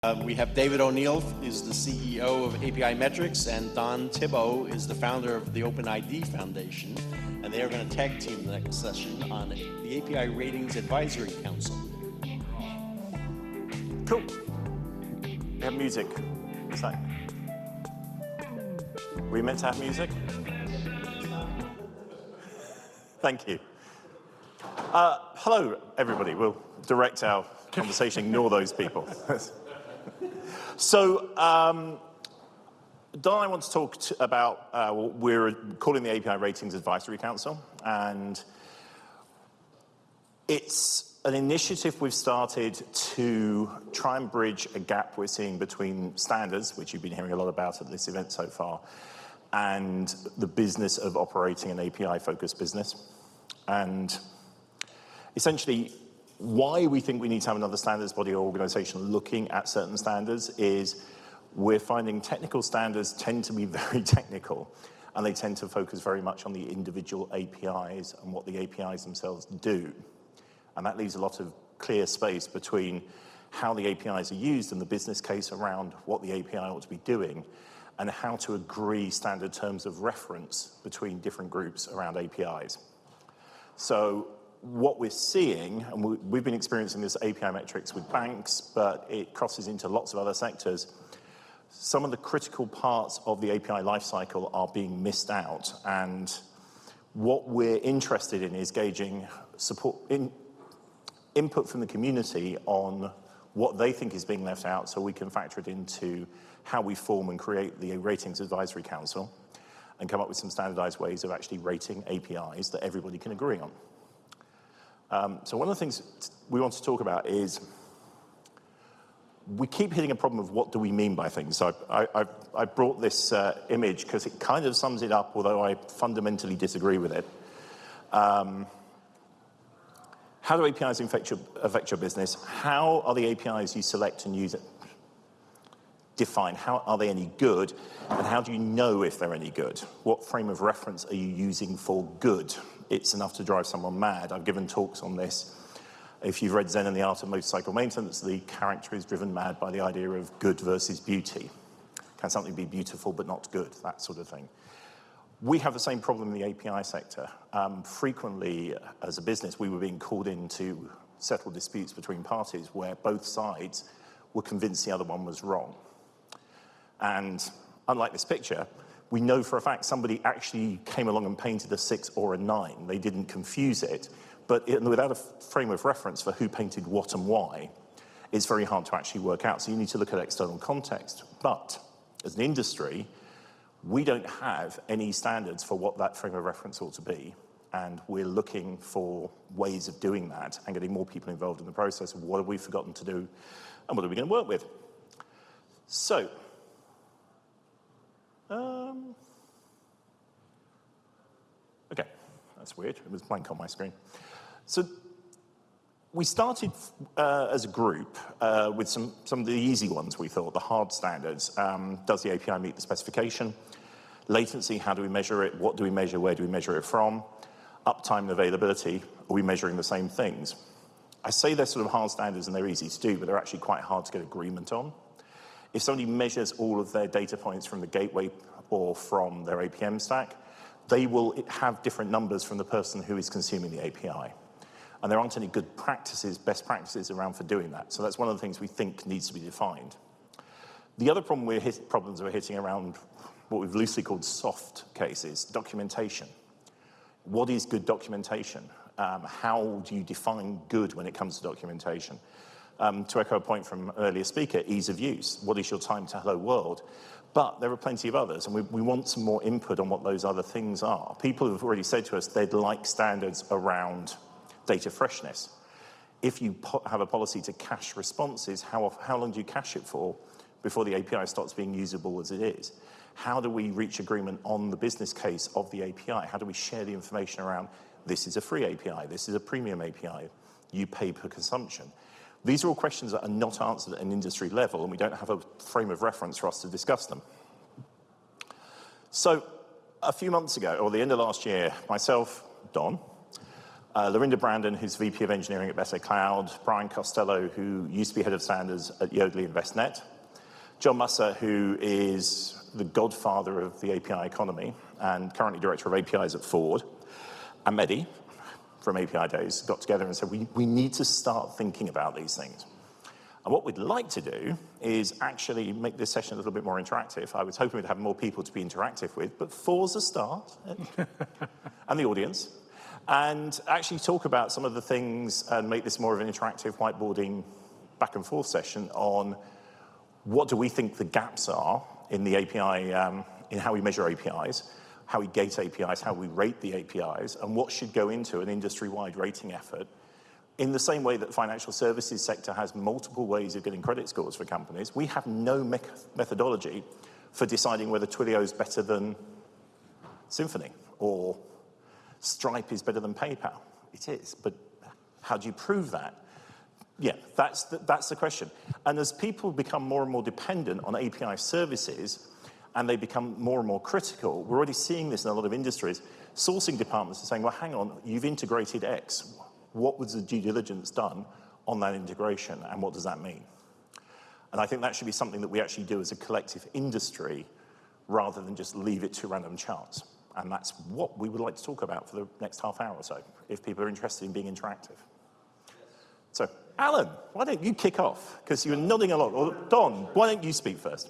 We have David O'Neill, is the CEO of APImetrics, and Don Thibeau is the founder of the OpenID Foundation, and they are going to tag team the next session on the API Ratings Advisory Council. Cool. We have music. What's that? Were you meant to have music? Thank you. Hello, everybody. We'll direct our conversation, ignore those people. So, Don and I want to talk about what we're calling the API Ratings Advisory Council, and it's an initiative we've started to try and bridge a gap we're seeing between standards, which you've been hearing a lot about at this event so far, and the business of operating an API-focused business. And essentially, why we think we need to have another standards body or organization looking at certain standards is we're finding technical standards tend to be very technical, and they tend to focus very much on the individual APIs and what the APIs themselves do. And that leaves a lot of clear space between how the APIs are used and the business case around what the API ought to be doing, and how to agree standard terms of reference between different groups around APIs. So what we're seeing, and we've been experiencing this APImetrics with banks, but it crosses into lots of other sectors, some of the critical parts of the API lifecycle are being missed out. And what we're interested in is gauging support, input from the community on what they think is being left out, so we can factor it into how we form and create the Ratings Advisory Council and come up with some standardized ways of actually rating APIs that everybody can agree on. So one of the things we want to talk about is we keep hitting a problem of what do we mean by things. So I brought this image because it kind of sums it up, although I fundamentally disagree with it. How do APIs affect your business? How are the APIs you select and use defined? How are they any good? And how do you know if they're any good? What frame of reference are you using for good? It's enough to drive someone mad. I've given talks on this. If you've read Zen and the Art of Motorcycle Maintenance, the character is driven mad by the idea of good versus beauty. Can something be beautiful but not good? That sort of thing. We have the same problem in the API sector. Frequently, as a business, we were being called in to settle disputes between parties where both sides were convinced the other one was wrong. And unlike this picture, we know for a fact somebody actually came along and painted a 6 or a 9. They didn't confuse it, but without a frame of reference for who painted what and why, it's very hard to actually work out. So you need to look at external context. But as an industry, we don't have any standards for what that frame of reference ought to be. And we're looking for ways of doing that and getting more people involved in the process of what have we forgotten to do and what are we going to work with. So, okay, that's weird. It was blank on my screen. So we started as a group with some of the easy ones, we thought, the hard standards. Does the API meet the specification? Latency, how do we measure it? What do we measure? Where do we measure it from? Uptime and availability, are we measuring the same things? I say they're sort of hard standards and they're easy to do, but they're actually quite hard to get agreement on. If somebody measures all of their data points from the gateway or from their APM stack, they will have different numbers from the person who is consuming the API. And there aren't any good practices, best practices around for doing that. So that's one of the things we think needs to be defined. The other problem problems we're hitting around what we've loosely called soft cases, documentation. What is good documentation? How do you define good when it comes to documentation? To echo a point from an earlier speaker, ease of use. What is your time to hello world? But there are plenty of others, and we want some more input on what those other things are. People have already said to us they'd like standards around data freshness. If you have a policy to cache responses, how long do you cache it for before the API starts being usable as it is? How do we reach agreement on the business case of the API? How do we share the information around this is a free API, this is a premium API, you pay per consumption? These are all questions that are not answered at an industry level, and we don't have a frame of reference for us to discuss them. So a few months ago, or the end of last year, myself, Don, Lorinda Brandon, who's VP of Engineering at Bessa Cloud, Brian Costello, who used to be Head of Standards at Yodlee InvestNet, John Musser, who is the godfather of the API economy and currently Director of APIs at Ford, and Mehdi from Apidays got together and said, we need to start thinking about these things. And what we'd like to do is actually make this session a little bit more interactive. I was hoping we'd have more people to be interactive with, but four's a start, and the audience, and actually talk about some of the things and make this more of an interactive whiteboarding back and forth session on what do we think the gaps are in the API, in how we measure APIs, how we gate APIs, how we rate the APIs, and what should go into an industry-wide rating effort. In the same way that the financial services sector has multiple ways of getting credit scores for companies, we have no methodology for deciding whether Twilio is better than Symphony or Stripe is better than PayPal. It is, but how do you prove that? Yeah, that's the question. And as people become more and more dependent on API services and they become more and more critical, we're already seeing this in a lot of industries, sourcing departments are saying, well, hang on, you've integrated X. What was the due diligence done on that integration, and what does that mean? And I think that should be something that we actually do as a collective industry rather than just leave it to random chance. And that's what we would like to talk about for the next half hour or so, if people are interested in being interactive. So, Alan, why don't you kick off? Because you're nodding a lot. Or Don, why don't you speak first?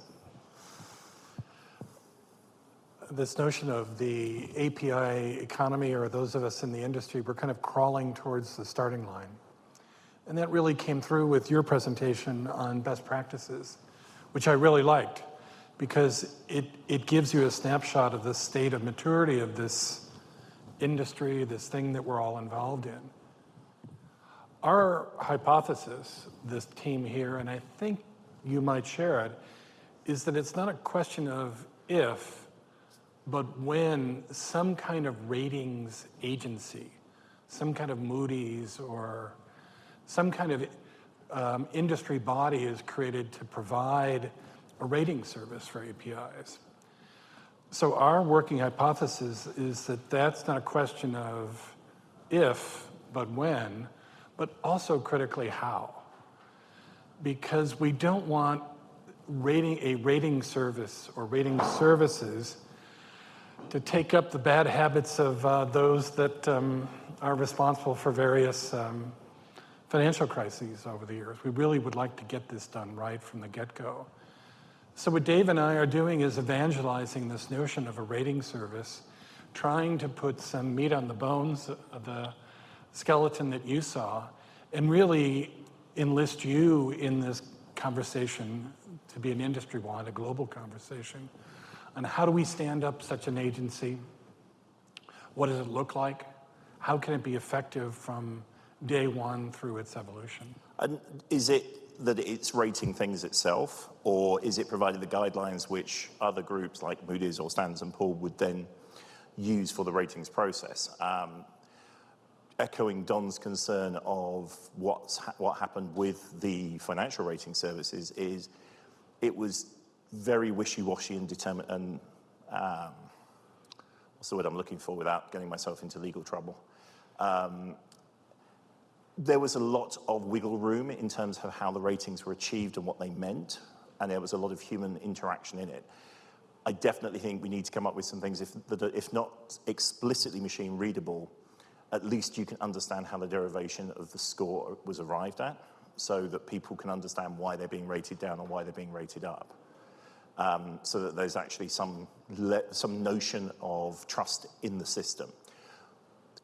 This notion of the API economy, or those of us in the industry, we're kind of crawling towards the starting line. And that really came through with your presentation on best practices, which I really liked, because it gives you a snapshot of the state of maturity of this industry, this thing that we're all involved in. Our hypothesis, this team here, and I think you might share it, is that it's not a question of if, but when some kind of ratings agency, some kind of Moody's or some kind of industry body is created to provide a rating service for APIs. So our working hypothesis is that that's not a question of if, but when, but also critically how. Because we don't want a rating service or rating services to take up the bad habits of those that are responsible for various financial crises over the years. We really would like to get this done right from the get-go. So what Dave and I are doing is evangelizing this notion of a rating service, trying to put some meat on the bones of the skeleton that you saw, and really enlist you in this conversation to be an industry-wide, a global conversation. And how do we stand up such an agency? What does it look like? How can it be effective from day one through its evolution? And is it that it's rating things itself, or is it providing the guidelines which other groups like Moody's or Standards & Poor's would then use for the ratings process? Echoing Don's concern of what happened with the financial rating services is it was very wishy-washy and determined, and what's the word I'm looking for without getting myself into legal trouble? There was a lot of wiggle room in terms of how the ratings were achieved and what they meant, and there was a lot of human interaction in it. I definitely think we need to come up with some things, if not explicitly machine readable, at least you can understand how the derivation of the score was arrived at, so that people can understand why they're being rated down and why they're being rated up. So that there's actually some notion of trust in the system.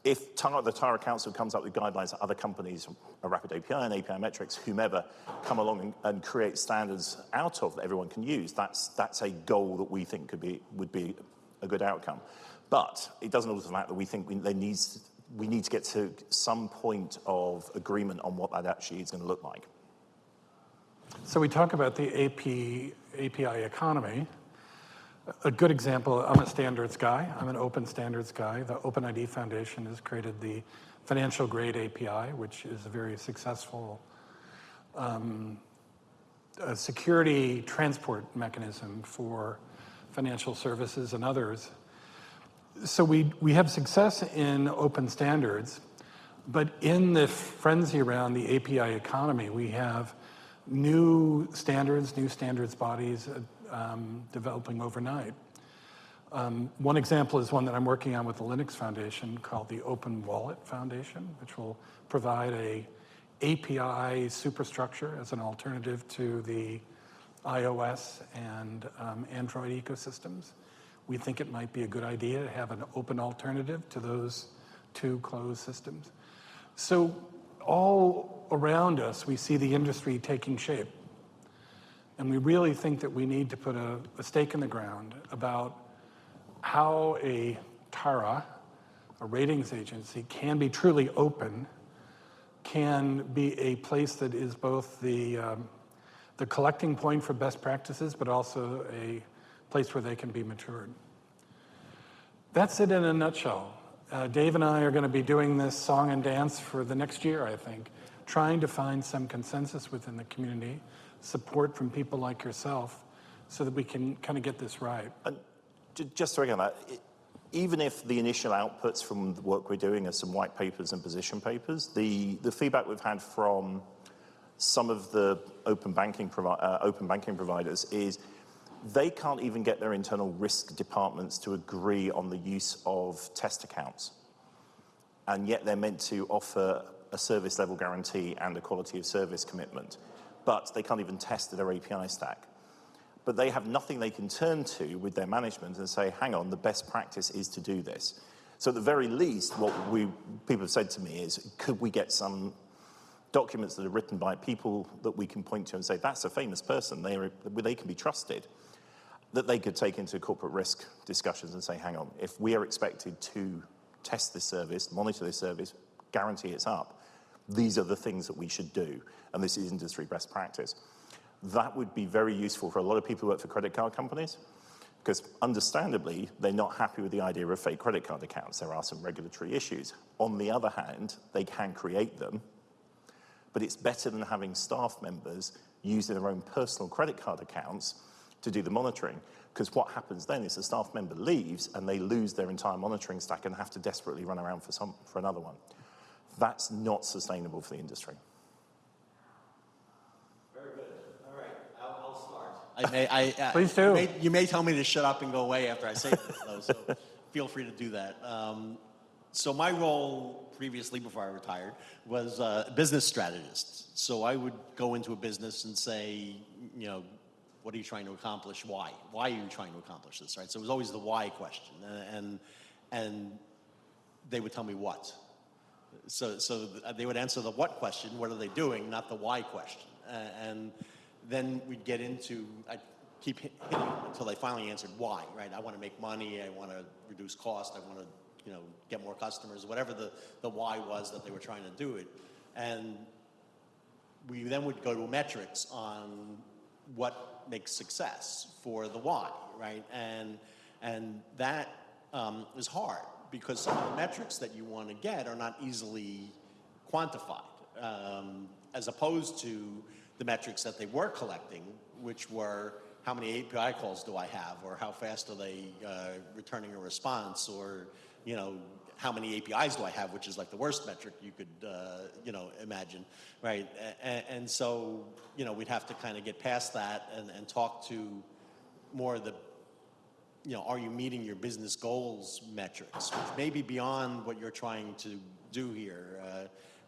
If the Tyra Council comes up with guidelines that other companies, a Rapid API and APImetrics, whomever, come along and create standards out of that everyone can use, that's a goal that we think would be a good outcome. But it doesn't alter the fact that we think we need to get to some point of agreement on what that actually is going to look like. So we talk about the API economy. A good example, I'm a standards guy. I'm an open standards guy. The OpenID Foundation has created the financial grade API, which is a very successful security transport mechanism for financial services and others. So we have success in open standards, But in the frenzy around the API economy, we have new standards bodies developing overnight. One example is one that I'm working on with the Linux Foundation called the Open Wallet Foundation, which will provide a API superstructure as an alternative to the iOS and Android ecosystems. We think it might be a good idea to have an open alternative to those two closed systems. So all around us, we see the industry taking shape. And we really think that we need to put a stake in the ground about how a TARA, a ratings agency, can be truly open, can be a place that is both the collecting point for best practices, but also a place where they can be matured. That's it in a nutshell. Dave and I are going to be doing this song and dance for the next year, I think, trying to find some consensus within the community, support from people like yourself, so that we can kind of get this right. And just to recognize that, even if the initial outputs from the work we're doing are some white papers and position papers, the feedback we've had from some of the open banking providers is they can't even get their internal risk departments to agree on the use of test accounts. And yet they're meant to offer a service level guarantee and a quality of service commitment. But they can't even test their API stack. But they have nothing they can turn to with their management and say, hang on, the best practice is to do this. So at the very least, what people have said to me is, could we get documents that are written by people that we can point to and say, that's a famous person, they can be trusted, that they could take into corporate risk discussions and say, hang on, if we are expected to test this service, monitor this service, guarantee it's up, these are the things that we should do, and this is industry best practice. That would be very useful for a lot of people who work for credit card companies, because understandably, they're not happy with the idea of fake credit card accounts. There are some regulatory issues. On the other hand, they can create them, but it's better than having staff members using their own personal credit card accounts to do the monitoring, because what happens then is the staff member leaves and they lose their entire monitoring stack and have to desperately run around for another one. That's not sustainable for the industry. Very good. All right, I'll start. Please do. You may tell me to shut up and go away after I say this, though, so feel free to do that. So my role previously, before I retired, was a business strategist. So I would go into a business and say, what are you trying to accomplish? Why? Why are you trying to accomplish this, right? So it was always the why question, and they would tell me what. So they would answer the what question, what are they doing, not the why question. And then we'd get into, I'd keep hitting until they finally answered why, right? I want to make money, I want to reduce cost, I want to get more customers, whatever the why was that they were trying to do it. And we then would go to metrics on what makes success for the why, right? And that is hard, because some of the metrics that you want to get are not easily quantified, as opposed to the metrics that they were collecting, which were how many API calls do I have, or how fast are they returning a response, or how many APIs do I have, which is like the worst metric you could imagine, right? And so we'd have to kind of get past that and talk to more of the are you meeting your business goals metrics, which may be beyond what you're trying to do here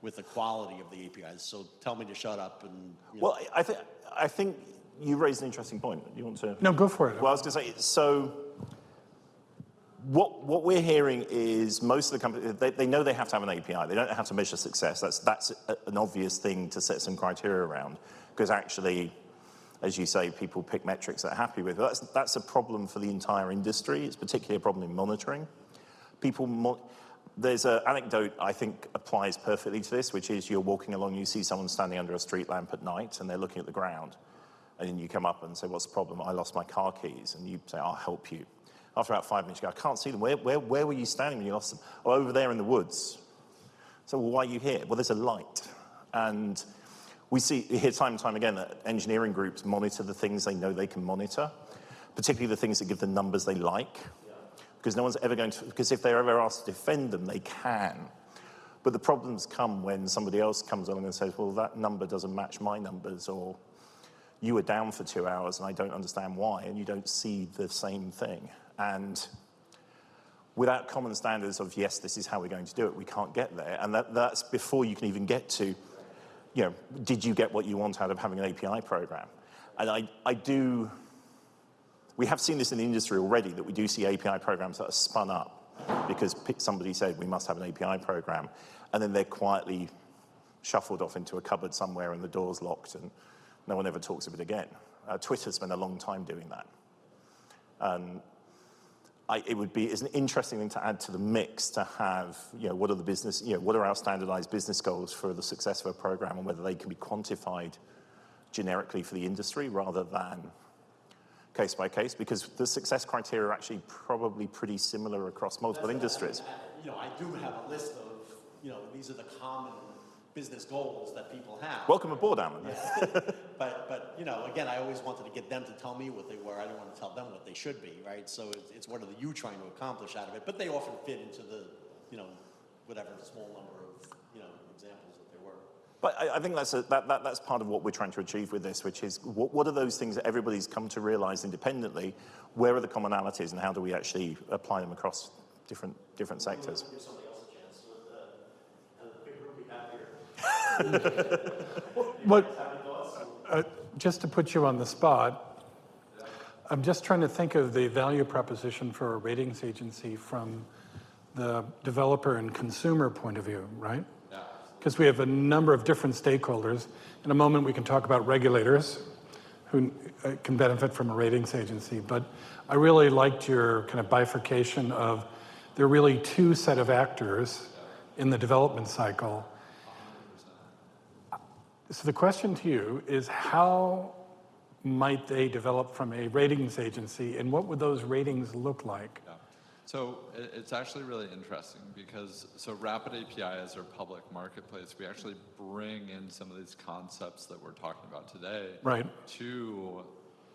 with the quality of the APIs. So tell me to shut up and. Well, I think you raised an interesting point. You want to? No, go for it. Well, I was going to say, so what we're hearing is most of the companies, they know they have to have an API. They don't know how to measure success. That's an obvious thing to set some criteria around, because actually, as you say, people pick metrics they're happy with. That's a problem for the entire industry. It's particularly a problem in monitoring. There's an anecdote I think applies perfectly to this, which is you're walking along, you see someone standing under a street lamp at night, and they're looking at the ground. And then you come up and say, what's the problem? I lost my car keys. And you say, I'll help you. After about 5 minutes, you go, I can't see them. Where were you standing when you lost them? Oh, over there in the woods. So well, why are you here? Well, there's a light. And we hear time and time again that engineering groups monitor the things they know they can monitor, particularly the things that give the numbers they like. Because no one's ever going to, because if they're ever asked to defend them, they can. But the problems come when somebody else comes along and says, well, that number doesn't match my numbers, or you were down for 2 hours and I don't understand why, and you don't see the same thing. And without common standards of, yes, this is how we're going to do it, we can't get there. And that's before you can even get to, did you get what you want out of having an API program? And we have seen this in the industry already, that we do see API programs that are spun up because somebody said we must have an API program, and then they're quietly shuffled off into a cupboard somewhere and the door's locked and no one ever talks of it again. Twitter spent a long time doing that. It's an interesting thing to add to the mix to have, what are our standardized business goals for the success of a program, and whether they can be quantified generically for the industry rather than case by case, because the success criteria are actually probably pretty similar across multiple industries. I do have a list of, these are the common business goals that people have. Welcome aboard, Alan. Yeah. but again, I always wanted to get them to tell me what they were. I didn't want to tell them what they should be, right? So it's what are you trying to accomplish out of it? But they often fit into the, whatever small number of, examples that there were. But I think that's part of what we're trying to achieve with this, which is what are those things that everybody's come to realize independently? Where are the commonalities, and how do we actually apply them across different sectors? Give somebody else a chance with the big group we have here. Just to put you on the spot, I'm just trying to think of the value proposition for a ratings agency from the developer and consumer point of view, right? Because we have a number of different stakeholders. In a moment, we can talk about regulators who can benefit from a ratings agency. But I really liked your kind of bifurcation of there are really two set of actors in the development cycle. So the question to you is, how might they develop from a ratings agency, and what would those ratings look like? So it's actually really interesting because, Rapid API as our public marketplace, we actually bring in some of these concepts that we're talking about today to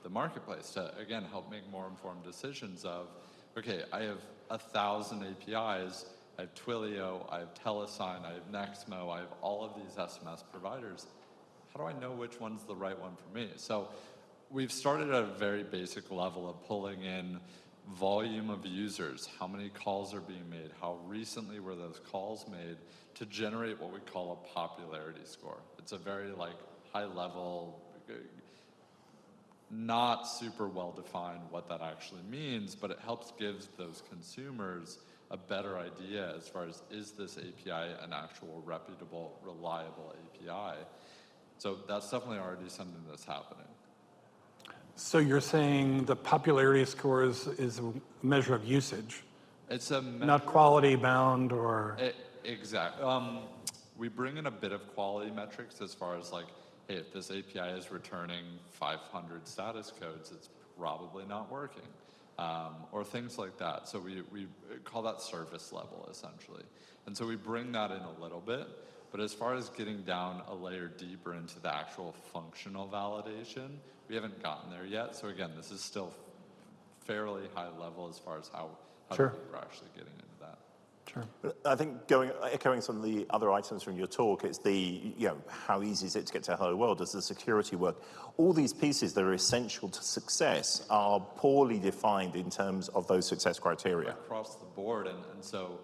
the marketplace to, again, help make more informed decisions of, okay, I have 1,000 APIs, I have Twilio, I have Telesign, I have Nexmo, I have all of these SMS providers. How do I know which one's the right one for me? So we've started at a very basic level of pulling in volume of users, how many calls are being made, how recently were those calls made, to generate what we call a popularity score. It's a very high level, not super well defined what that actually means, but it helps give those consumers a better idea as far as, is this API an actual reputable, reliable API? So that's definitely already something that's happening. So you're saying the popularity scores is a measure of usage? It's a not quality bound or... Exactly. We bring in a bit of quality metrics as far as hey, if this API is returning 500 status codes, it's probably not working, or things like that. So we call that service level, essentially. And so we bring that in a little bit, but as far as getting down a layer deeper into the actual functional validation, we haven't gotten there yet. So again, this is still fairly high level as far as how Sure. people are actually getting into that. Sure. I think echoing some of the other items from your talk, it's the, how easy is it to get to hello world? Does the security work? All these pieces that are essential to success are poorly defined in terms of those success criteria. Across the board, and so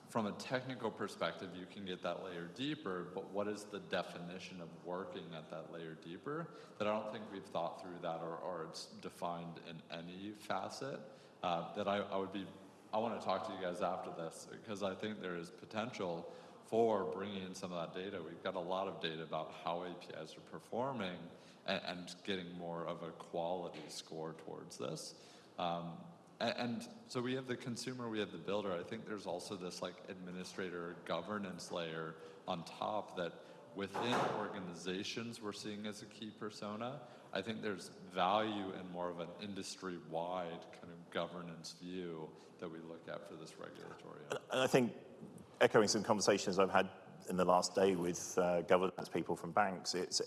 from a technical perspective, you can get that layer deeper, but what is the definition of working at that layer deeper? That I don't think we've thought through that, or it's defined in any facet. That I want to talk to you guys after this, because I think there is potential for bringing in some of that data. We've got a lot of data about how APIs are performing and getting more of a quality score towards this. And so we have the consumer, we have the builder. I think there's also this administrator governance layer on top that within organizations we're seeing as a key persona. I think there's value in more of an industry-wide kind of governance view that we look at for this regulatory. And I think, echoing some conversations I've had in the last day with governance people from banks, it's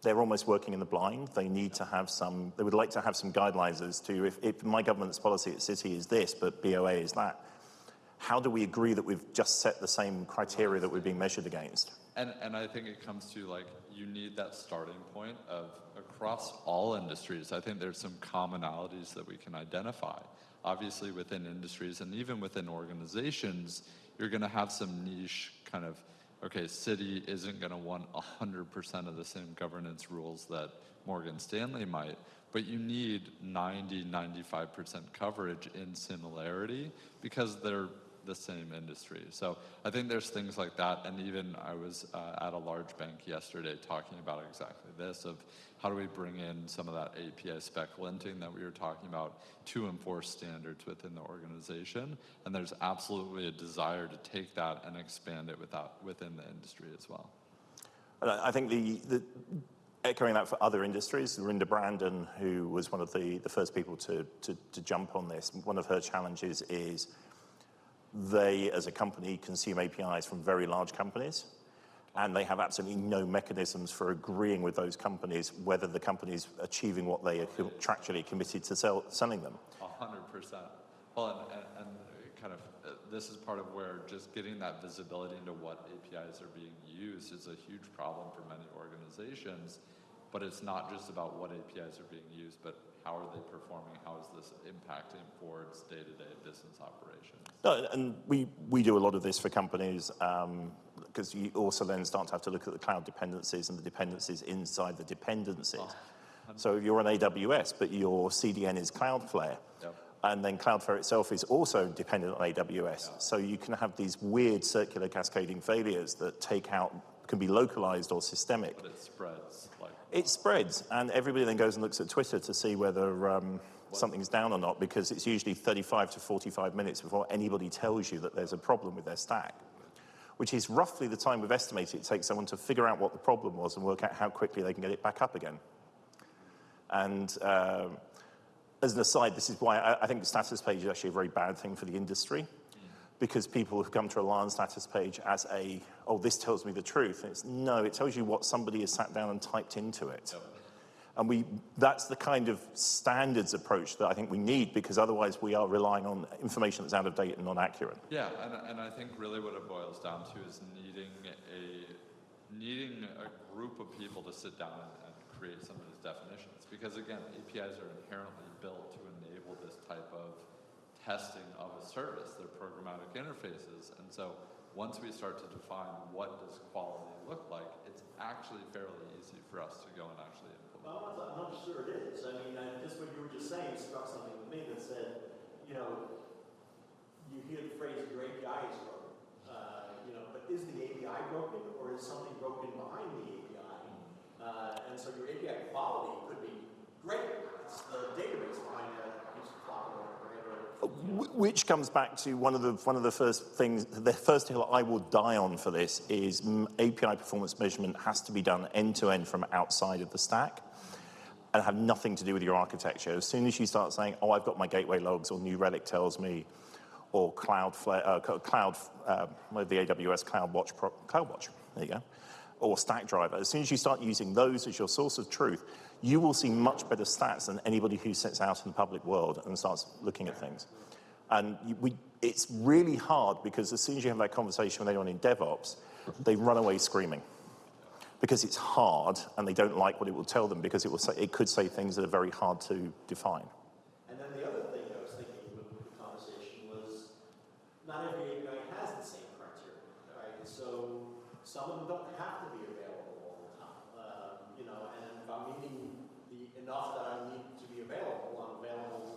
they're almost working in the blind. They need to have they would like to have some guidelines as to if my governance policy at Citi is this, but BOA is that. how do we agree that we've just set the same criteria that we're being measured against? And I think it comes to like, you need that starting point of across all industries. I think there's some commonalities that we can identify. Obviously within industries and even within organizations, you're gonna have some niche kind of, okay, Citi isn't gonna want 100% of the same governance rules that Morgan Stanley might, but you need 90–95% coverage in similarity because they're the same industry. So I think there's things like that, and even I was at a large bank yesterday talking about exactly this, of how do we bring in some of that API spec linting that we were talking about to enforce standards within the organization, and there's absolutely a desire to take that and expand it within the industry as well. I think the echoing that for other industries, Rinda Brandon, who was one of the first people to jump on this, one of her challenges is they, as a company, consume APIs from very large companies, and they have absolutely no mechanisms for agreeing with those companies whether the company's achieving what they are contractually committed to selling them. 100%. Well, and kind of, this is part of where just getting that visibility into what APIs are being used is a huge problem for many organizations, but it's not just about what APIs are being used, but how are they performing? How is this impacting Ford's day-to-day business operations? No, and we do a lot of this for companies because you also then start to have to look at the cloud dependencies and the dependencies inside the dependencies. So if you're on AWS, but your CDN is Cloudflare, and then Cloudflare itself is also dependent on AWS. So you can have these weird circular cascading failures that can be localized or systemic. But it spreads. It spreads, and everybody then goes and looks at Twitter to see whether something's down or not, because it's usually 35 to 45 minutes before anybody tells you that there's a problem with their stack, which is roughly the time we've estimated it takes someone to figure out what the problem was and work out how quickly they can get it back up again. And as an aside, this is why I think the status page is actually a very bad thing for the industry, because people have come to rely on status page as oh, this tells me the truth. And no, it tells you what somebody has sat down and typed into it. And that's the kind of standards approach that I think we need, because otherwise we are relying on information that's out of date and not accurate. Yeah, and I think really what it boils down to is needing a group of people to sit down and create some of these definitions. Because again, APIs are inherently built to enable this type of testing of a service. They're programmatic interfaces. And so once we start to define what does quality look like, it's actually fairly easy for us to go and actually implement. Well, I'm not sure it is. I mean, just what you were just saying struck something with me that said, you hear the phrase your API is broken. But is the API broken, or is something broken behind the API? And so your API quality could be great. It's the database behind that piece of flower. Which comes back to one of the first things, the first hill I will die on for this is API performance measurement has to be done end-to-end from outside of the stack and have nothing to do with your architecture. As soon as you start saying, oh, I've got my gateway logs, or New Relic tells me, or the AWS CloudWatch, there you go, or Stackdriver, as soon as you start using those as your source of truth, you will see much better stats than anybody who sits out in the public world and starts looking at things. And it's really hard, because as soon as you have that conversation with anyone in DevOps, they run away screaming. Because it's hard, and they don't like what it will tell them, because it could say things that are very hard to define. And then the other thing I was thinking with the conversation was, not every API has the same criteria, right? So some of them don't have to be available all the time. And if I'm needing enough that I need to be available, I'm available,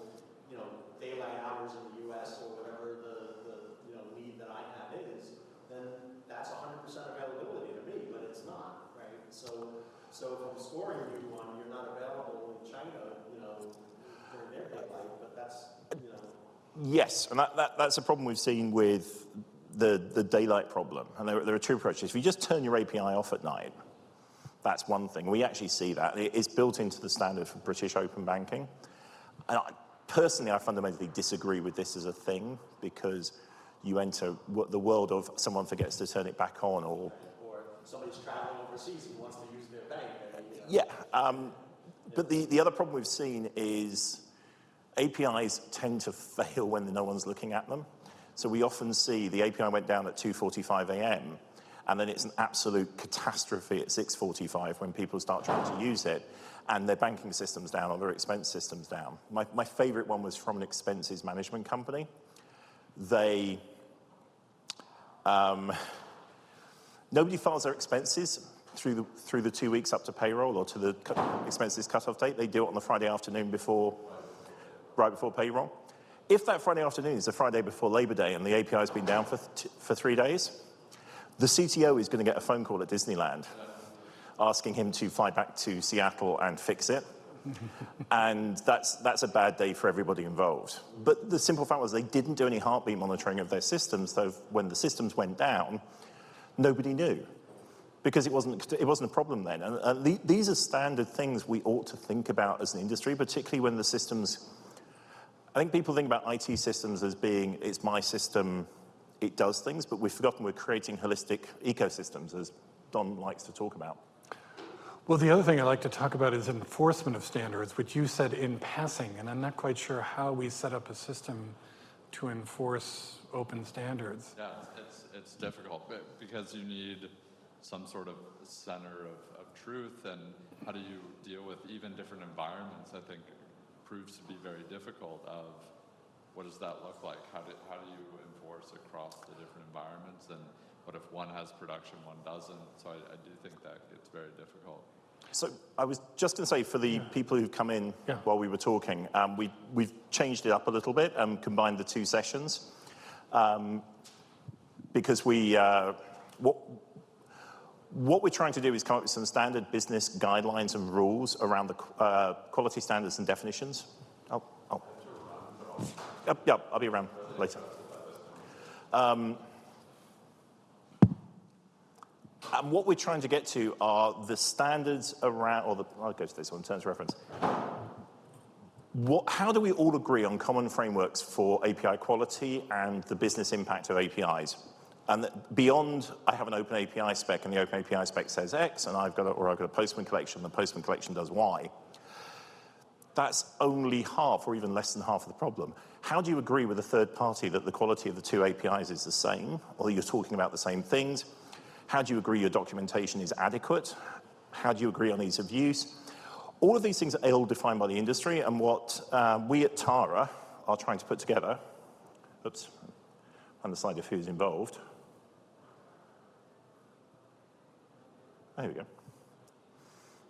daylight hours in the US or whatever the need that I have is, then that's 100% availability to me, but it's not, right? So if I'm scoring you on you're not available in China, during their daylight, but that's, Yes, and that's a problem we've seen with the daylight problem. And there are two approaches. If you just turn your API off at night, that's one thing. We actually see that. It's built into the standard for British open banking. And personally, I fundamentally disagree with this as a thing, because you enter the world of someone forgets to turn it back on, or somebody's traveling overseas and wants to use their bank. Yeah, but the other problem we've seen is APIs tend to fail when no one's looking at them. So we often see the API went down at 2:45 a.m., and then it's an absolute catastrophe at 6:45 when people start trying to use it, and their banking system's down or their expense system's down. My favorite one was from an expenses management company. They, nobody files their expenses through the 2 weeks up to payroll or to the expenses cutoff date. They do it on the Friday afternoon right before payroll. If that Friday afternoon is the Friday before Labor Day and the API has been down for 3 days, the CTO is going to get a phone call at Disneyland asking him to fly back to Seattle and fix it. And that's a bad day for everybody involved. But the simple fact was they didn't do any heartbeat monitoring of their systems, so when the systems went down, nobody knew, because it wasn't a problem then. And these are standard things we ought to think about as an industry, particularly when the systems, I think people think about IT systems as being, it's my system, it does things, but we've forgotten we're creating holistic ecosystems, as Don likes to talk about. Well, the other thing I'd like to talk about is enforcement of standards, which you said in passing, and I'm not quite sure how we set up a system to enforce open standards. Yeah, it's difficult because you need some sort of center of truth, and how do you deal with even different environments, I think proves to be very difficult. Of what does that look like? How do you enforce across the different environments, and what if one has production, one doesn't? So I do think that it's very difficult. So I was just going to say, for the people who've come in while we were talking, we've changed it up a little bit and combined the 2 sessions, because what we're trying to do is come up with some standard business guidelines and rules around the quality standards and definitions. Yep, I'll be around later. And what we're trying to get to are the standards around, I'll go to this one, terms of reference. How do we all agree on common frameworks for API quality and the business impact of APIs? And beyond, I have an open API spec, and the open API spec says X, and I've got a Postman collection, the Postman collection does Y. That's only half or even less than half of the problem. How do you agree with a third party that the quality of the 2 APIs is the same, or you're talking about the same things? How do you agree your documentation is adequate? How do you agree on ease of use? All of these things are ill-defined by the industry, and what we at Tara are trying to put together, on the side of who's involved. There we go.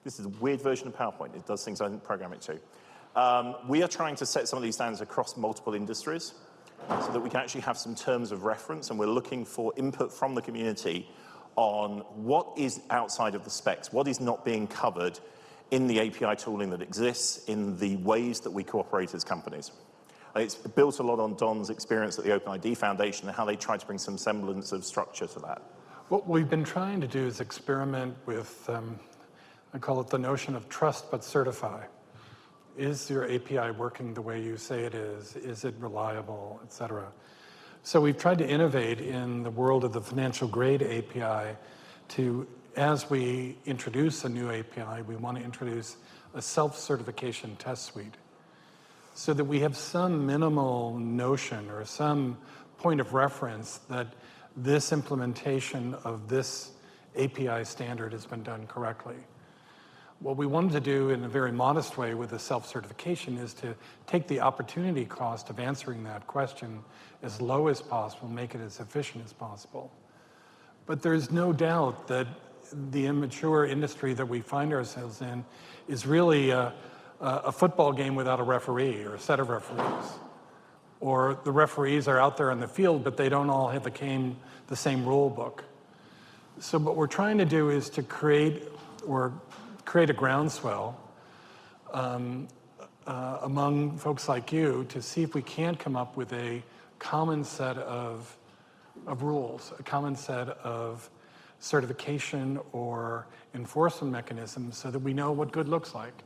This is a weird version of PowerPoint. It does things I didn't program it to. We are trying to set some of these standards across multiple industries so that we can actually have some terms of reference, and we're looking for input from the community on what is outside of the specs, what is not being covered in the API tooling that exists, in the ways that we cooperate as companies. It's built a lot on Don's experience at the OpenID Foundation and how they try to bring some semblance of structure to that. What we've been trying to do is experiment with, I call it the notion of trust but certify. Is your API working the way you say it is? Is it reliable, et cetera? So we've tried to innovate in the world of the financial grade API to, as we introduce a new API, we want to introduce a self-certification test suite so that we have some minimal notion or some point of reference that this implementation of this API standard has been done correctly. What we wanted to do in a very modest way with the self-certification is to take the opportunity cost of answering that question as low as possible, make it as efficient as possible. But there's no doubt that the immature industry that we find ourselves in is really a football game without a referee or a set of referees. Or the referees are out there in the field, but they don't all have the same rule book. So what we're trying to do is to create a groundswell among folks like you to see if we can't come up with a common set of rules, a common set of certification or enforcement mechanisms so that we know what good looks like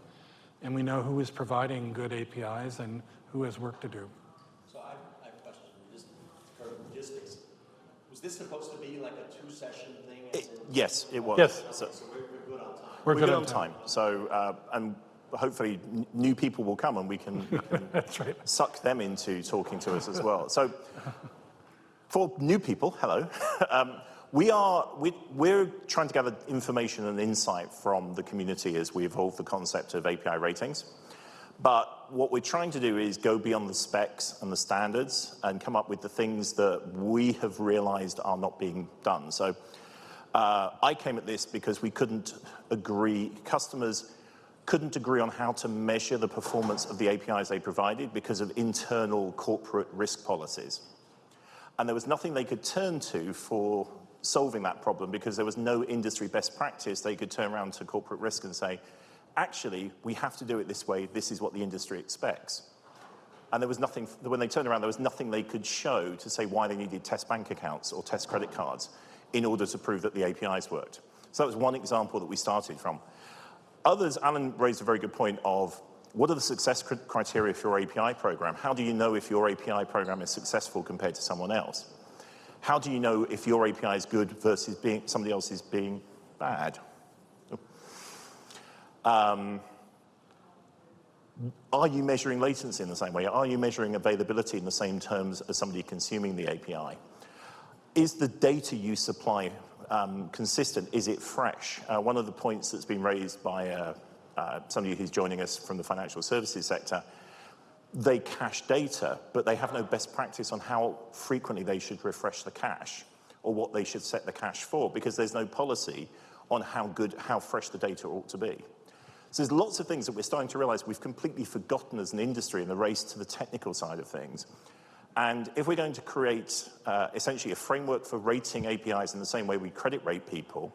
and we know who is providing good APIs and who has work to do. So I have a question. Just for logistics. Was this supposed to be like a 2-session thing? Yes, it was. Yes. So we're good on time. We're good on time. So, and hopefully new people will come and we can That's right. suck them into talking to us as well. So For new people, hello. We're trying to gather information and insight from the community as we evolve the concept of API ratings. But what we're trying to do is go beyond the specs and the standards and come up with the things that we have realized are not being done. So I came at this because we couldn't agree, customers couldn't agree on how to measure the performance of the APIs they provided because of internal corporate risk policies. And there was nothing they could turn to for solving that problem because there was no industry best practice. They could turn around to corporate risk and say, actually, we have to do it this way. This is what the industry expects. And there was nothing, when they turned around, there was nothing they could show to say why they needed test bank accounts or test credit cards in order to prove that the APIs worked. So that was one example that we started from. Others, Alan raised a very good point of what are the success criteria for your API program? How do you know if your API program is successful compared to someone else? How do you know if your API is good versus somebody else is being bad? Are you measuring latency in the same way? Are you measuring availability in the same terms as somebody consuming the API? Is the data you supply consistent? Is it fresh? One of the points that's been raised by somebody who's joining us from the financial services sector, they cache data, but they have no best practice on how frequently they should refresh the cache or what they should set the cache for because there's no policy on how fresh the data ought to be. So there's lots of things that we're starting to realize we've completely forgotten as an industry in the race to the technical side of things. And if we're going to create essentially a framework for rating APIs in the same way we credit rate people,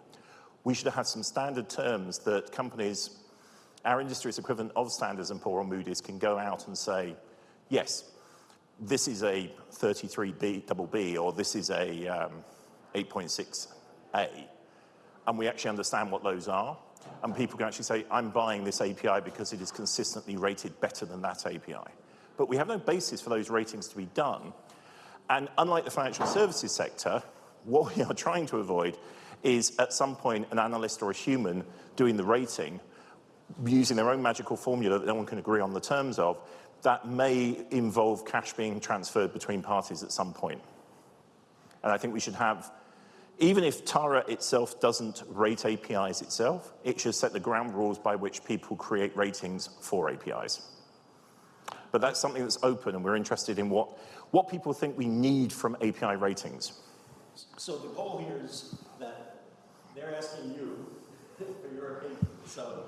we should have some standard terms that companies, our industry's equivalent of Standards & Poor's or Moody's, can go out and say, yes, this is a 33B, or this is a 8.6A. And we actually understand what those are. And people can actually say, I'm buying this API because it is consistently rated better than that API. But we have no basis for those ratings to be done. And unlike the financial services sector, what we are trying to avoid is at some point an analyst or a human doing the rating using their own magical formula that no one can agree on the terms of, that may involve cash being transferred between parties at some point. And I think we should have, even if Tara itself doesn't rate APIs itself, it should set the ground rules by which people create ratings for APIs. But that's something that's open, and we're interested in what people think we need from API ratings. So the goal here is that they're asking you for your opinion. So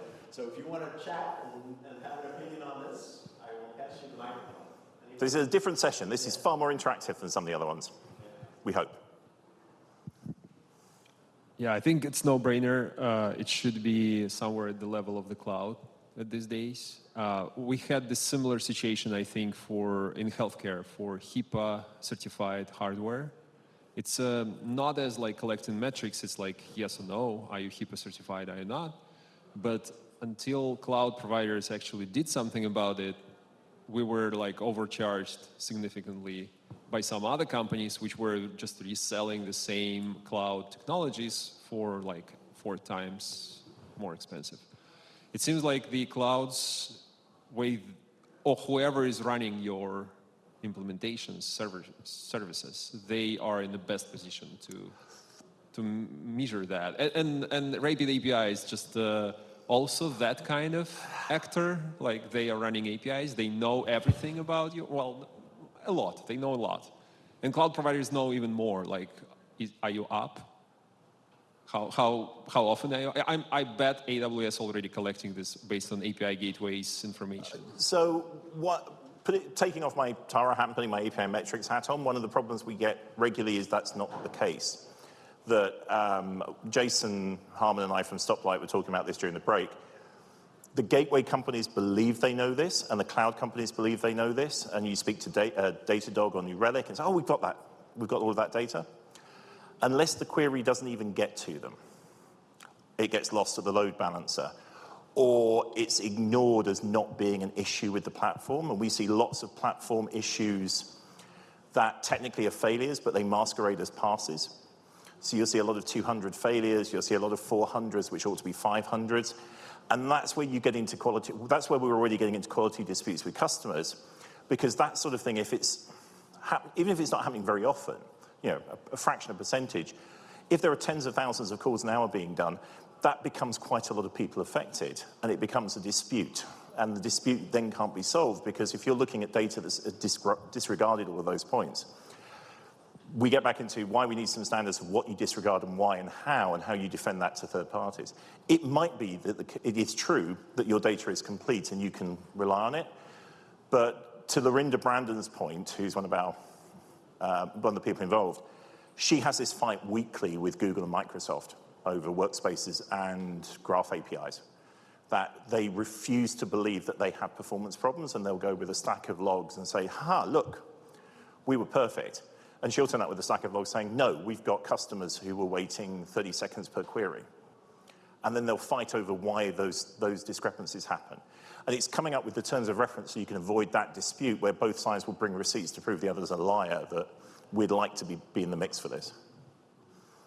if you want to chat and have an opinion on this, I will pass you the microphone. This is a different session. This is far more interactive than some of the other ones, we hope. Yeah, I think it's no-brainer. It should be somewhere at the level of the cloud these days. We had this similar situation, I think, in healthcare for HIPAA certified hardware. It's not as like collecting metrics. It's like yes or no. Are you HIPAA certified? Are you not? But until cloud providers actually did something about it, we were like overcharged significantly by some other companies which were just reselling the same cloud technologies for like 4 times more expensive. It seems like the clouds or whoever is running your implementations, services, they are in the best position to measure that. And Rapid API is just also that kind of actor. Like they are running APIs, they know everything about you. Well, a lot. They know a lot. And cloud providers know even more. Like, are you up? How often are you? I bet AWS already collecting this based on API gateways information. So taking off my Tara hat and putting my APImetrics hat on, one of the problems we get regularly is that's not the case. That Jason Harmon and I from Stoplight were talking about this during the break. The gateway companies believe they know this, and the cloud companies believe they know this, and you speak to Datadog or New Relic and say, oh, we've got that. We've got all of that data. Unless the query doesn't even get to them, it gets lost to the load balancer, or it's ignored as not being an issue with the platform. And we see lots of platform issues that technically are failures, but they masquerade as passes. So you'll see a lot of 200 failures, you'll see a lot of 400s, which ought to be 500s. And that's where you get into quality, that's where we're already getting into quality disputes with customers, because that sort of thing, even if it's not happening very often, a fraction of percentage. If there are tens of thousands of calls an hour being done, that becomes quite a lot of people affected, and it becomes a dispute. And the dispute then can't be solved, because if you're looking at data that's disregarded all of those points, we get back into why we need some standards of what you disregard and why and how you defend that to third parties. It might be that it is true that your data is complete and you can rely on it, but to Lorinda Brandon's point, who's one of the people involved, she has this fight weekly with Google and Microsoft over workspaces and graph APIs, that they refuse to believe that they have performance problems, and they'll go with a stack of logs and say, look, we were perfect. And she'll turn up with a stack of logs saying, no, we've got customers who were waiting 30 seconds per query. And then they'll fight over why those discrepancies happen. And it's coming up with the terms of reference so you can avoid that dispute where both sides will bring receipts to prove the other's a liar, that we'd like to be in the mix for this.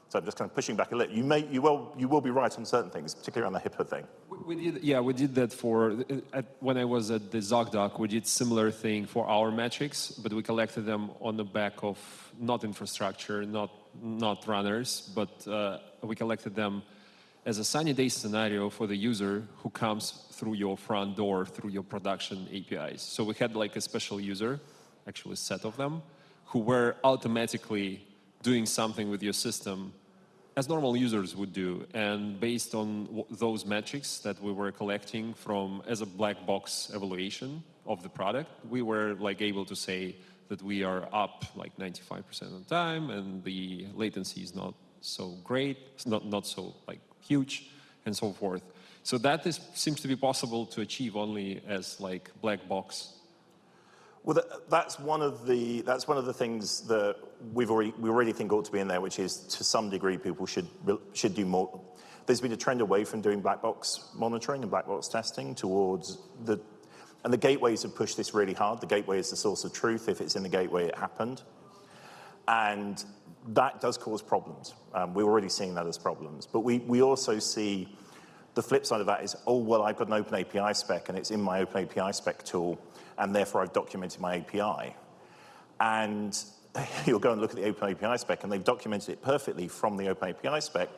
So I'm just kind of pushing back a little. You will be right on certain things, particularly around the HIPAA thing. We did that when I was at the ZocDoc. We did similar thing for our metrics, but we collected them on the back of not infrastructure, not runners, but we collected them as a sunny day scenario for the user who comes through your front door, through your production APIs. So we had like a special user, actually a set of them, who were automatically doing something with your system as normal users would do. And based on those metrics that we were collecting as a black box evaluation of the product, we were like able to say that we are up like 95% of the time, and the latency is not so great, it's not so like huge, and so forth. So that seems to be possible to achieve only as like black box. Well, that's one of the things that we already think ought to be in there, which is to some degree people should do more. There's been a trend away from doing black box monitoring and black box testing towards and the gateways have pushed this really hard. The gateway is the source of truth. If it's in the gateway, it happened, and that does cause problems. We're already seeing that as problems, but we also see the flip side of that is, oh, well, I've got an open API spec and it's in my open API spec tool, and therefore I've documented my API. And you'll go and look at the open API spec, and they've documented it perfectly from the open API spec,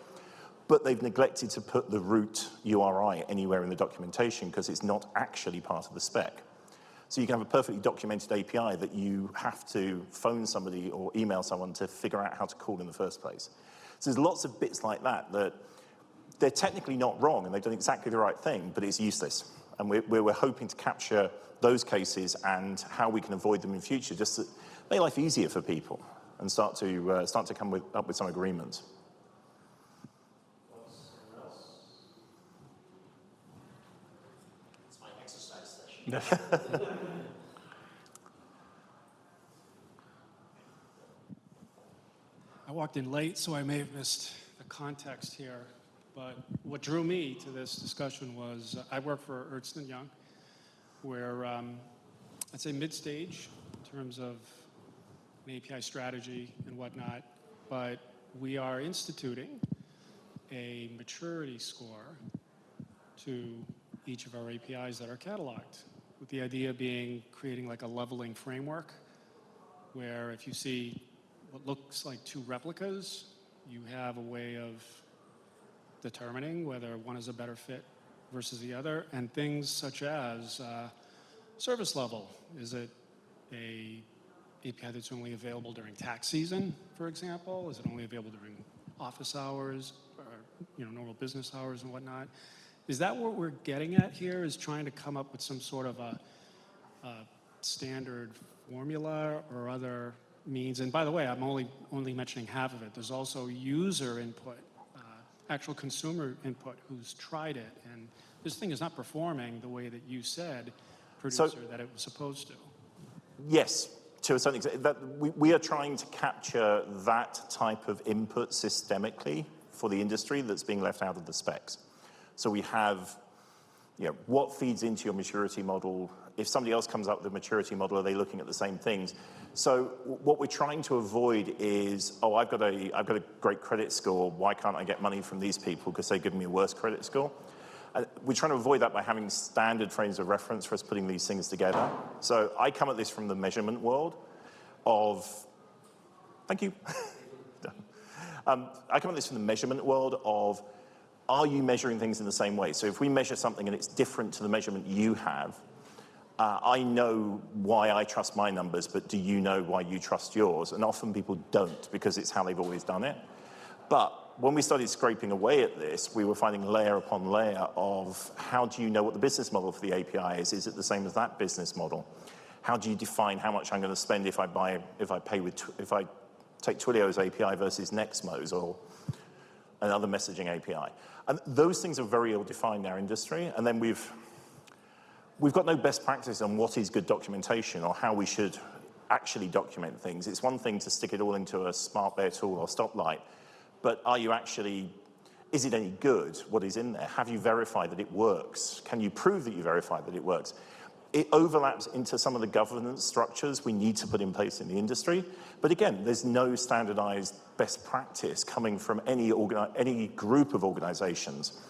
but they've neglected to put the root URI anywhere in the documentation because it's not actually part of the spec. So you can have a perfectly documented API that you have to phone somebody or email someone to figure out how to call in the first place. So there's lots of bits like that they're technically not wrong and they've done exactly the right thing, but it's useless. And we're hoping to capture those cases and how we can avoid them in future, just to make life easier for people and start to come up with some agreements. It's my exercise session. I walked in late, so I may have missed the context here. But what drew me to this discussion was I work for Ernst & Young. We're, I'd say, mid-stage in terms of an API strategy and whatnot. But we are instituting a maturity score to each of our APIs that are cataloged, with the idea being creating like a leveling framework where if you see what looks like two replicas, you have a way of determining whether one is a better fit versus the other, and things such as service level. Is it a API that's only available during tax season, for example? Is it only available during office hours or normal business hours and whatnot? Is that what we're getting at here, is trying to come up with some sort of a standard formula or other means? And by the way, I'm only mentioning half of it. There's also user input, actual consumer input who's tried it, and this thing is not performing the way that you said, producer, that it was supposed to. Yes, to a certain extent. We are trying to capture that type of input systemically for the industry that's being left out of the specs. So we have, what feeds into your maturity model? If somebody else comes up with a maturity model, are they looking at the same things? So what we're trying to avoid is, oh, I've got a great credit score. Why can't I get money from these people because they give me a worse credit score? We're trying to avoid that by having standard frames of reference for us putting these things together. So I come at this from the measurement world of Thank you. I come at this from the measurement world of, are you measuring things in the same way? So if we measure something and it's different to the measurement you have, I know why I trust my numbers, but do you know why you trust yours? And often people don't, because it's how they've always done it. But when we started scraping away at this, we were finding layer upon layer of how do you know what the business model for the API is? Is it the same as that business model? How do you define how much I'm going to spend if I take Twilio's API versus Nexmo's or another messaging API? And those things are very ill-defined in our industry. And then we've got no best practice on what is good documentation or how we should actually document things. It's one thing to stick it all into a smart bear tool or stoplight, but is it any good, what is in there? Have you verified that it works? Can you prove that you verified that it works? It overlaps into some of the governance structures we need to put in place in the industry. But again, there's no standardized best practice coming from any group of organizations.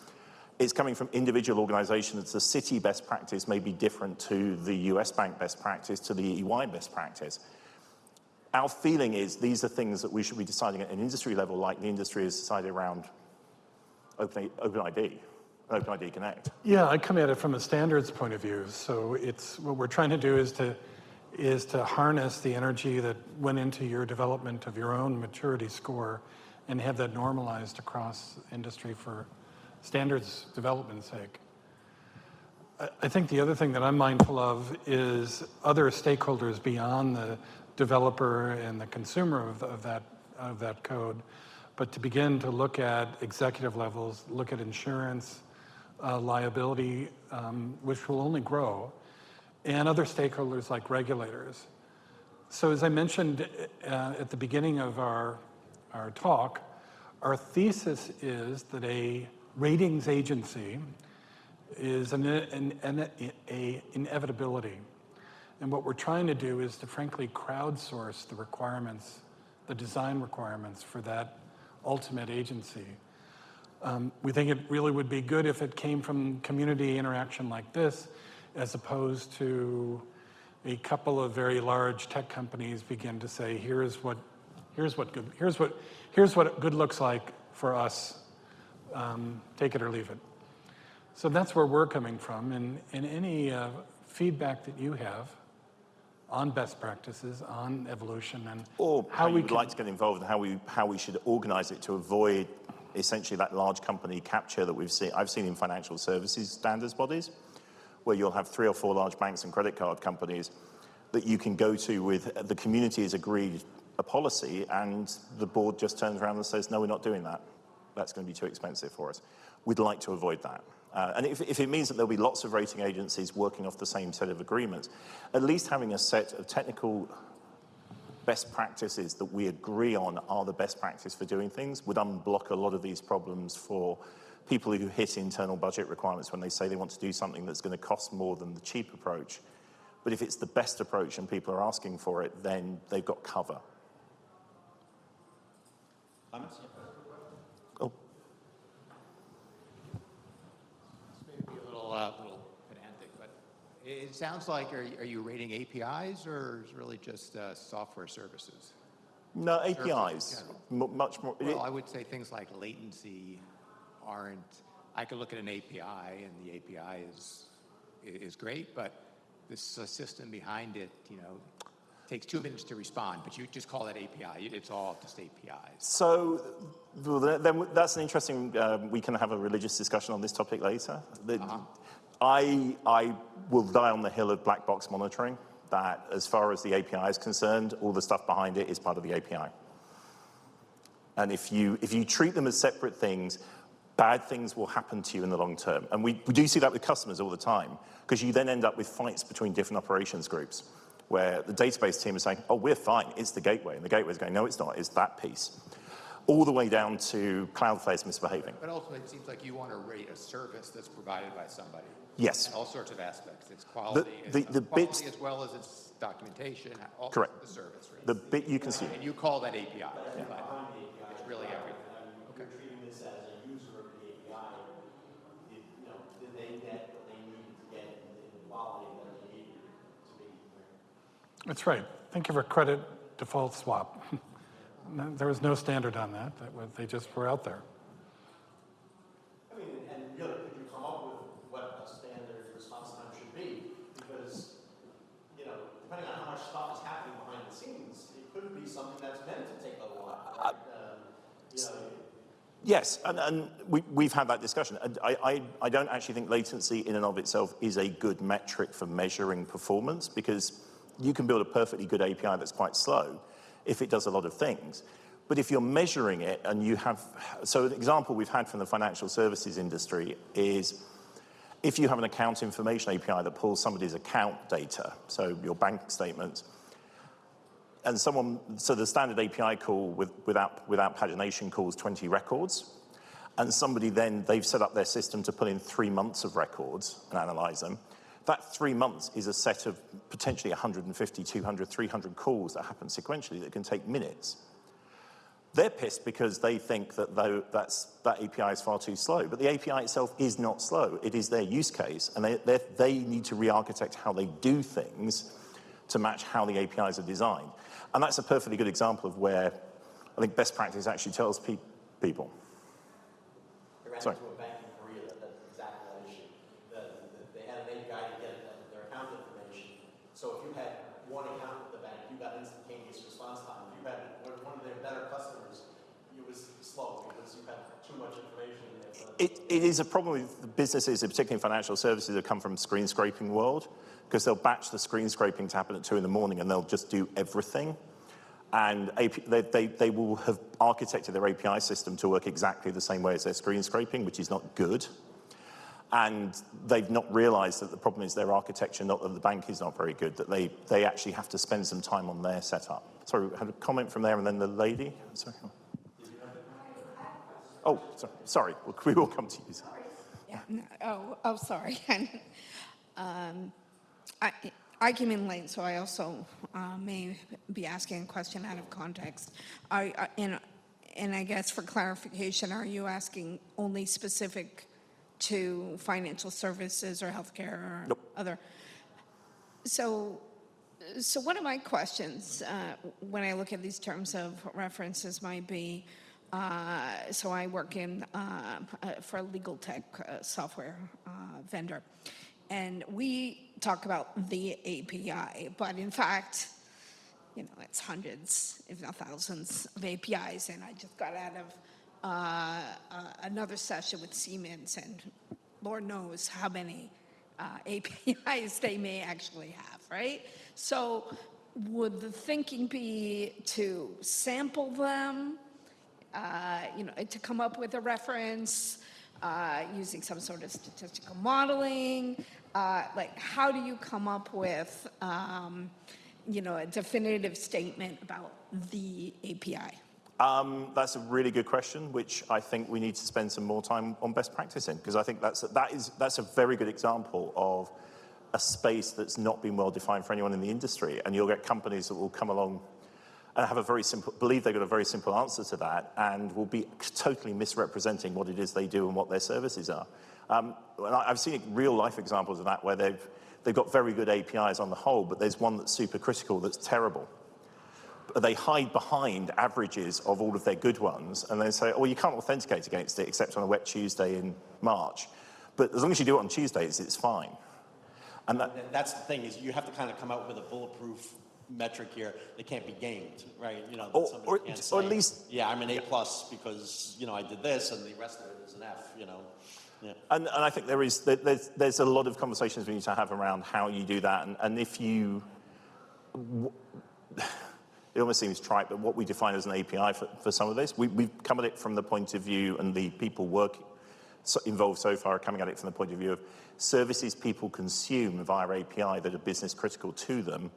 It's coming from individual organizations. The city best practice may be different to the US bank best practice, to the EY best practice. Our feeling is these are things that we should be deciding at an industry level, like the industry has decided around OpenID. OpenID Connect. Yeah, I come at it from a standards point of view. So it's what we're trying to do is to harness the energy that went into your development of your own maturity score and have that normalized across industry for standards development's sake. I think the other thing that I'm mindful of is other stakeholders beyond the developer and the consumer of that code, but to begin to look at executive levels, look at insurance, liability, which will only grow, and other stakeholders like regulators. So as I mentioned at the beginning of our talk, our thesis is that a ratings agency is an inevitability. And what we're trying to do is to frankly crowdsource the requirements, the design requirements for that ultimate agency. We think it really would be good if it came from community interaction like this, as opposed to a couple of very large tech companies begin to say, here's what good looks like for us. Take it or leave it. So that's where we're coming from, and any feedback that you have on best practices, on evolution, and or how we would like to get involved, and how we should organize it to avoid essentially that large company capture that I've seen in financial services standards bodies, where you'll have 3 or 4 large banks and credit card companies that you can go to with the community has agreed a policy, and the board just turns around and says, no, we're not doing that. That's going to be too expensive for us. We'd like to avoid that. And if it means that there'll be lots of rating agencies working off the same set of agreements, at least having a set of technical best practices that we agree on are the best practice for doing things would unblock a lot of these problems for people who hit internal budget requirements when they say they want to do something that's going to cost more than the cheap approach. But if it's the best approach and people are asking for it, then they've got cover. Comments? Oh. This may be a little pedantic, but it sounds like, are you rating APIs or is it really just software services? No, APIs, much more. Well, I would say things like latency aren't, I could look at an API and the API is great, but the system behind it, takes 2 minutes to respond, but you just call that API. It's all just APIs. So then that's an interesting, we can have a religious discussion on this topic later. I will die on the hill of black box monitoring, that as far as the API is concerned, all the stuff behind it is part of the API. And if you treat them as separate things, bad things will happen to you in the long term. And we do see that with customers all the time, because you then end up with fights between different operations groups, where the database team is saying, oh, we're fine, it's the gateway. And the gateway's going, no, it's not, it's that piece. All the way down to Cloudflare's misbehaving. But ultimately, it seems like you want to rate a service that's provided by somebody. Yes. And all sorts of aspects. It's quality, quality as well as its documentation. All correct. The service. Right? The bit you consume. And you call that API. Yeah. But it's really everything. You're treating this as a user of the API. Did they get what they needed to get in the quality that they needed to be? That's right. Think of a credit default swap. there was no standard on that. They just were out there. I mean, and really, could you come up with what a standard response time should be? Because, you know, depending on how much stuff is happening behind the scenes, it could be something that's meant to take a while. Right? You know, Yes, and we've had that discussion. And I don't actually think latency in and of itself is a good metric for measuring performance, because you can build a perfectly good API that's quite slow if it does a lot of things. But if you're measuring it and you have, so an example we've had from the financial services industry is if you have an account information API that pulls somebody's account data, so your bank statements, and so the standard API call without pagination calls 20 records, and somebody then, they've set up their system to put in 3 months of records and analyze them. That 3 months is a set of potentially 150, 200, 300 calls that happen sequentially that can take minutes. They're pissed because they think that that API is far too slow, but the API itself is not slow. It is their use case, and they need to re-architect how they do things to match how the APIs are designed. And that's a perfectly good example of where I think best practice actually tells people. I ran Sorry. into a bank in Korea that's exactly that issue. They had an API to get their account information. So if you had one account with the bank, you got instantaneous response time. If you had one of their better customers, it was slow because you had too much information in there. It is a problem with businesses, particularly in financial services, that come from screen scraping world, because they'll batch the screen scraping to happen at 2 in the morning and they'll just do everything. And they will have architected their API system to work exactly the same way as their screen scraping, which is not good. And they've not realized that the problem is their architecture, not that the bank is not very good, that they actually have to spend some time on their setup. Sorry, I had a comment from there and then the lady. Sorry. Oh, sorry. We will come to you. Yeah. No, sorry. I came in late, so I also may be asking a question out of context. And I guess for clarification, are you asking only specific to financial services or healthcare or Nope. other? So one of my questions when I look at these terms of references might be, so I work for a legal tech software vendor, and we talk about the API, but in fact, you know, it's hundreds, if not thousands, of APIs, and I just got out of another session with Siemens, and Lord knows how many APIs they may actually have, right? So would the thinking be to sample them, you know, to come up with a reference, using some sort of statistical modeling? Like, how do you come up with, you know, a definitive statement about the API? That's a really good question, which I think we need to spend some more time on best practice in, because I think that's a very good example of a space that's not been well defined for anyone in the industry. And you'll get companies that will come along and have believe they've got a very simple answer to that, and will be totally misrepresenting what it is they do and what their services are. And I've seen real life examples of that where they've got very good APIs on the whole, but there's one that's super critical that's terrible. But they hide behind averages of all of their good ones, and they say, oh, you can't authenticate against it except on a wet Tuesday in March. But as long as you do it on Tuesdays, it's fine. And that's the thing, is you have to kind of come out with a bulletproof metric here. They can't be gamed, right? You know, somebody can't say, or at least, yeah, I'm an A+ because, you know, I did this, and the rest of it is an F, you know. Yeah. And I think there's a lot of conversations we need to have around how you do that, and if you, it almost seems trite, but what we define as an API for some of this, we've come at it from the point of view, and the people involved so far are coming at it from the point of view of services people consume via API that are business critical to them,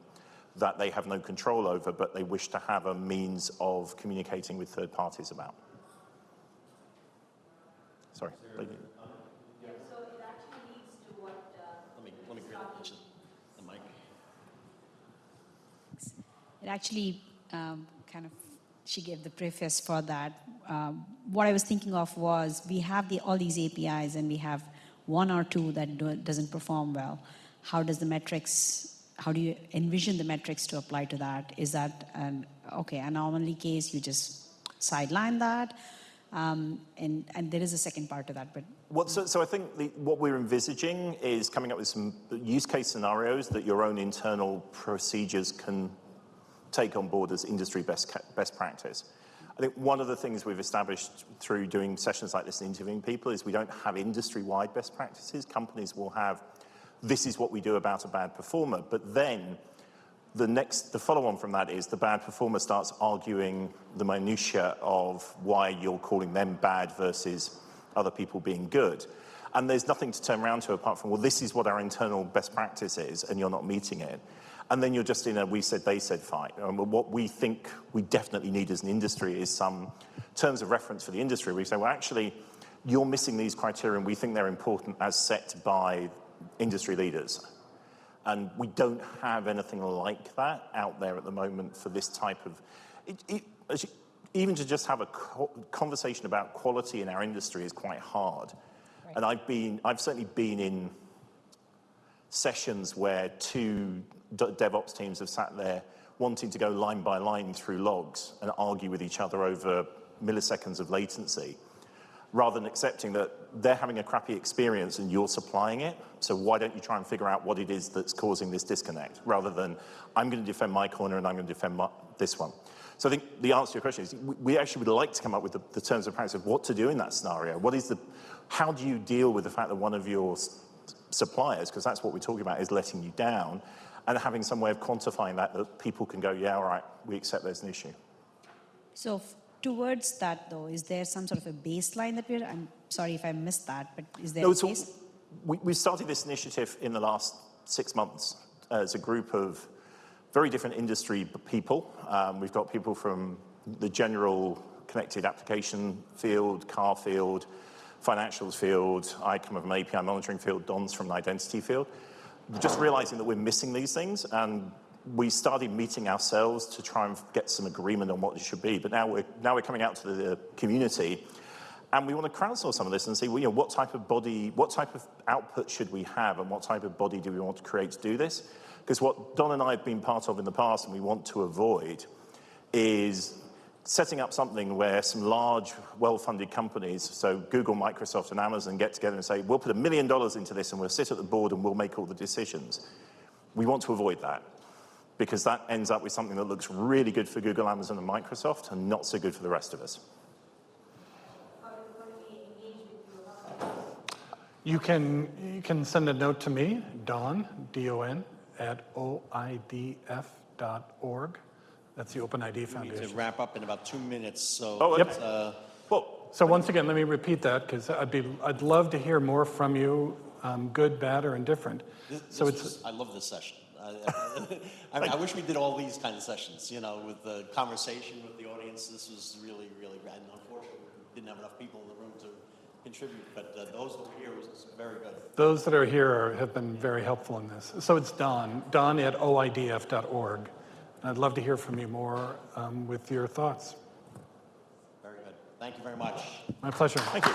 that they have no control over, but they wish to have a means of communicating with third parties about. Sorry. Lady. Yeah, so it actually leads to what... Let me grab the mic. It actually she gave the preface for that. What I was thinking of was we have all these APIs and we have one or two that doesn't perform well. How does the metrics how do you envision the metrics to apply to that? Is that an anomaly case? You just sideline that, and there is a second part to that, but. So I think what we're envisaging is coming up with some use case scenarios that your own internal procedures can take on board as industry best practice. I think one of the things we've established through doing sessions like this and interviewing people is we don't have industry-wide best practices. Companies will have, this is what we do about a bad performer, but then the follow-on from that is the bad performer starts arguing the minutiae of why you're calling them bad versus other people being good. And there's nothing to turn around to apart from, well, this is what our internal best practice is, and you're not meeting it. And then you're just in a we said, they said fight. What we think we definitely need as an industry is some terms of reference for the industry. We say, well, actually, you're missing these criteria, and we think they're important as set by industry leaders. And we don't have anything like that out there at the moment for this type of... Even to just have a conversation about quality in our industry is quite hard. Right. And I've certainly been in sessions where two DevOps teams have sat there wanting to go line by line through logs and argue with each other over milliseconds of latency, rather than accepting that they're having a crappy experience and you're supplying it. So why don't you try and figure out what it is that's causing this disconnect, rather than I'm going to defend my corner and I'm going to defend this one. So I think the answer to your question is we actually would like to come up with the terms of practice of what to do in that scenario. How do you deal with the fact that one of your suppliers, because that's what we're talking about, is letting you down, and having some way of quantifying that people can go, yeah, all right, we accept there's an issue. So towards that, though, is there some sort of a baseline that I'm sorry if I missed that, but is there a base? We started this initiative in the last 6 months as a group of very different industry people. We've got people from the general connected application field, car field, financials field. I come from an API monitoring field. Don's from an identity field. Just realizing that we're missing these things, and we started meeting ourselves to try and get some agreement on what it should be. But now we're coming out to the community, and we want to crowdsource some of this and see, well, what type of output should we have, and what type of body do we want to create to do this? Because what Don and I have been part of in the past and we want to avoid is setting up something where some large, well-funded companies, so Google, Microsoft, and Amazon, get together and say, we'll put $1 million into this and we'll sit at the board and we'll make all the decisions. We want to avoid that, because that ends up with something that looks really good for Google, Amazon, and Microsoft and not so good for the rest of us. You can send a note to me, Don, D-O-N, at oidf.org. That's the OpenID We Foundation. need to wrap up in about 2 minutes, so... Oh, Yep. So once again, let me repeat that, because I'd love to hear more from you, good, bad, or indifferent. I love this session. I wish we did all these kind of sessions, with the conversation with the audience. This was really, really bad. And unfortunately, we didn't have enough people in the room to contribute, but those that were here was very good. Those that are here have been very helpful in this. So it's Don at oidf.org. I'd love to hear from you more with your thoughts. Very good. Thank you very much. My pleasure. Thank you.